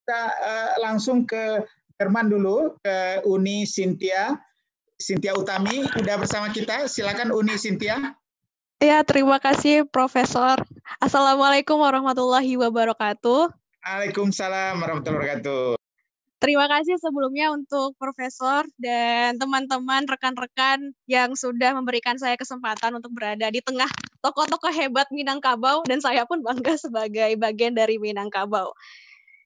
kita langsung ke Jerman dulu, ke Uni Cynthia Utami, udah bersama kita. Silakan Uni Cynthia. Ya, terima kasih Profesor. Assalamualaikum warahmatullahi wabarakatuh. Waalaikumsalam warahmatullahi wabarakatuh. Terima kasih sebelumnya untuk Profesor dan teman-teman rekan-rekan yang sudah memberikan saya kesempatan untuk berada di tengah tokoh-tokoh hebat Minangkabau, dan saya pun bangga sebagai bagian dari Minangkabau.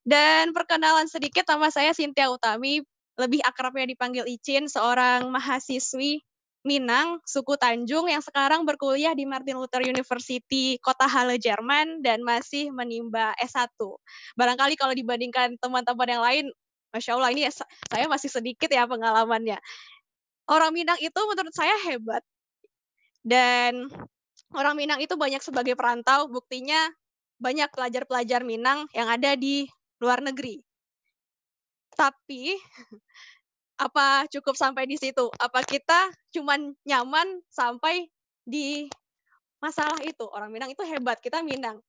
Dan perkenalan sedikit, nama saya Cynthia Utami, lebih akrabnya dipanggil Icin, seorang mahasiswi Minang, suku Tanjung yang sekarang berkuliah di Martin Luther University, Kota Halle, Jerman, dan masih menimba S1. Barangkali kalau dibandingkan teman-teman yang lain, Masya Allah, ini saya masih sedikit ya pengalamannya. Orang Minang itu menurut saya hebat. Dan orang Minang itu banyak sebagai perantau, buktinya banyak pelajar-pelajar Minang yang ada di luar negeri. Tapi apa cukup sampai di situ? Apa kita cuman nyaman sampai di masalah itu? Orang Minang itu hebat, kita Minang.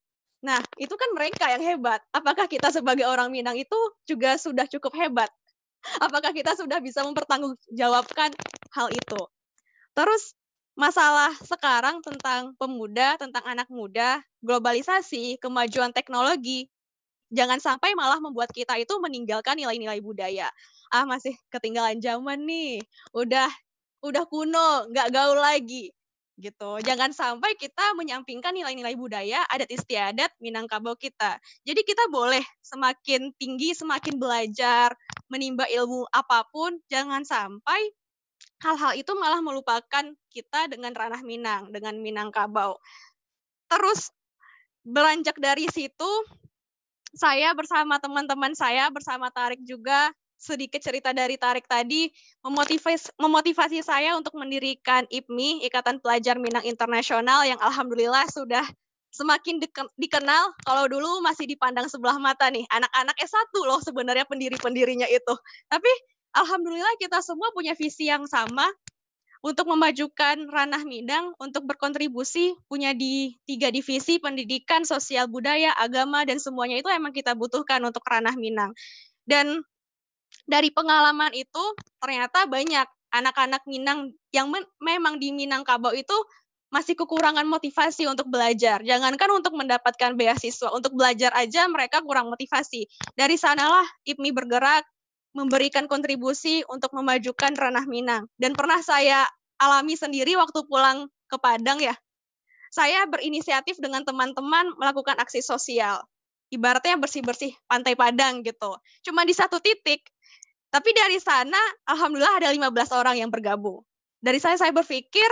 Nah, itu kan mereka yang hebat. Apakah kita sebagai orang Minang itu juga sudah cukup hebat? Apakah kita sudah bisa mempertanggungjawabkan hal itu? Terus masalah sekarang tentang pemuda, tentang anak muda, globalisasi, kemajuan teknologi, jangan sampai malah membuat kita itu meninggalkan nilai-nilai budaya. Masih ketinggalan zaman nih, udah kuno, nggak gaul lagi, gitu. Jangan sampai kita menyampingkan nilai-nilai budaya, adat istiadat Minangkabau kita. Jadi kita boleh semakin tinggi, semakin belajar, menimba ilmu apapun, jangan sampai hal-hal itu malah melupakan kita dengan ranah Minang, dengan Minangkabau. Terus beranjak dari situ, saya bersama teman-teman saya, bersama Tarik juga, sedikit cerita dari Tarik tadi, memotivasi saya untuk mendirikan IPMI, Ikatan Pelajar Minang Internasional, yang alhamdulillah sudah semakin dikenal. Kalau dulu masih dipandang sebelah mata nih, anak-anak S1 loh sebenarnya pendiri-pendirinya itu. Tapi alhamdulillah kita semua punya visi yang sama, untuk memajukan ranah Minang, untuk berkontribusi, punya di 3 divisi, pendidikan, sosial budaya, agama, dan semuanya itu emang kita butuhkan untuk ranah Minang. Dan dari pengalaman itu, ternyata banyak anak-anak Minang yang memang di Minangkabau itu masih kekurangan motivasi untuk belajar. Jangankan untuk mendapatkan beasiswa, untuk belajar aja mereka kurang motivasi. Dari sanalah IPMI bergerak, memberikan kontribusi untuk memajukan ranah Minang. Dan pernah saya alami sendiri waktu pulang ke Padang ya. Saya berinisiatif dengan teman-teman melakukan aksi sosial. Ibaratnya bersih-bersih pantai Padang gitu. Cuma di satu titik. Tapi dari sana, alhamdulillah ada 15 orang yang bergabung. Dari saya berpikir,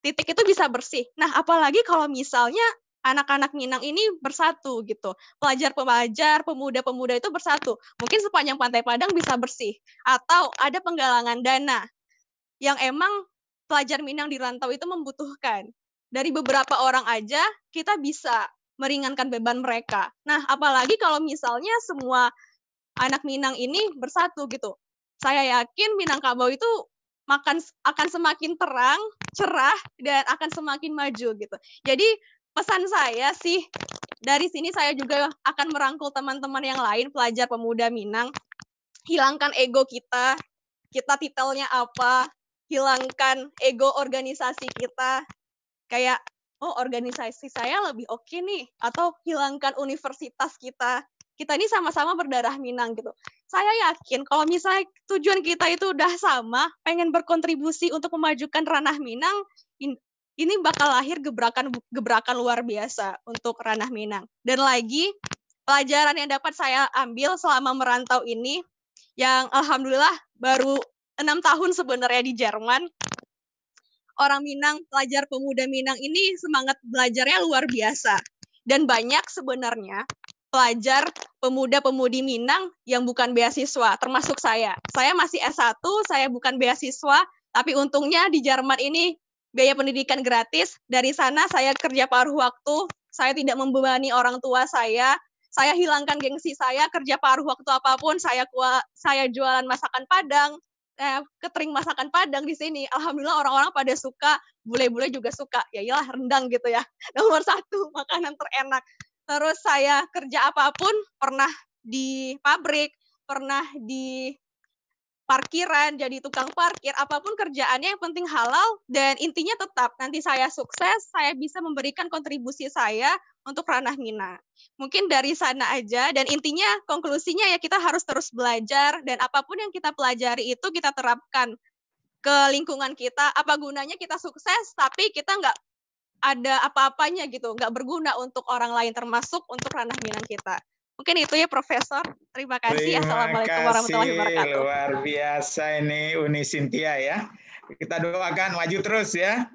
titik itu bisa bersih. Nah, apalagi kalau misalnya anak-anak Minang ini bersatu gitu. Pelajar-pelajar, pemuda-pemuda itu bersatu. Mungkin sepanjang pantai Padang bisa bersih. Atau ada penggalangan dana yang emang pelajar Minang di rantau itu membutuhkan. Dari beberapa orang aja, kita bisa meringankan beban mereka. Nah, apalagi kalau misalnya semua anak Minang ini bersatu gitu. Saya yakin Minangkabau itu akan semakin terang, cerah, dan akan semakin maju gitu. Jadi pesan saya sih, dari sini saya juga akan merangkul teman-teman yang lain, pelajar pemuda Minang, hilangkan ego kita titelnya apa, hilangkan ego organisasi kita, kayak, oh organisasi saya lebih oke nih, atau hilangkan universitas kita ini sama-sama berdarah Minang gitu. Saya yakin kalau misalnya tujuan kita itu udah sama, pengen berkontribusi untuk memajukan ranah Minang, ini bakal lahir gebrakan luar biasa untuk ranah Minang. Dan lagi, pelajaran yang dapat saya ambil selama merantau ini, yang alhamdulillah baru 6 tahun sebenarnya di Jerman, orang Minang, pelajar pemuda Minang ini semangat belajarnya luar biasa. Dan banyak sebenarnya pelajar pemuda-pemudi Minang yang bukan beasiswa, termasuk saya. Saya masih S1, saya bukan beasiswa, tapi untungnya di Jerman ini biaya pendidikan gratis. Dari sana saya kerja paruh waktu, saya tidak membebani orang tua saya hilangkan gengsi saya, kerja paruh waktu apapun, saya jualan masakan Padang, catering masakan Padang di sini. Alhamdulillah orang-orang pada suka, bule-bule juga suka. Ya iyalah rendang gitu ya. Nomor 1, makanan terenak. Terus saya kerja apapun, pernah di pabrik, pernah di parkiran, jadi tukang parkir, apapun kerjaannya yang penting halal dan intinya tetap nanti saya sukses, saya bisa memberikan kontribusi saya untuk ranah Mina. Mungkin dari sana aja dan intinya konklusinya ya kita harus terus belajar dan apapun yang kita pelajari itu kita terapkan ke lingkungan kita. Apa gunanya kita sukses tapi kita nggak ada apa-apanya gitu, nggak berguna untuk orang lain termasuk untuk ranah Minang kita. Mungkin itu ya Profesor. Terima kasih. Terima Assalamualaikum warahmatullahi kasih, wabarakatuh. luar biasa ini Uni Cynthia ya. Kita doakan maju terus ya.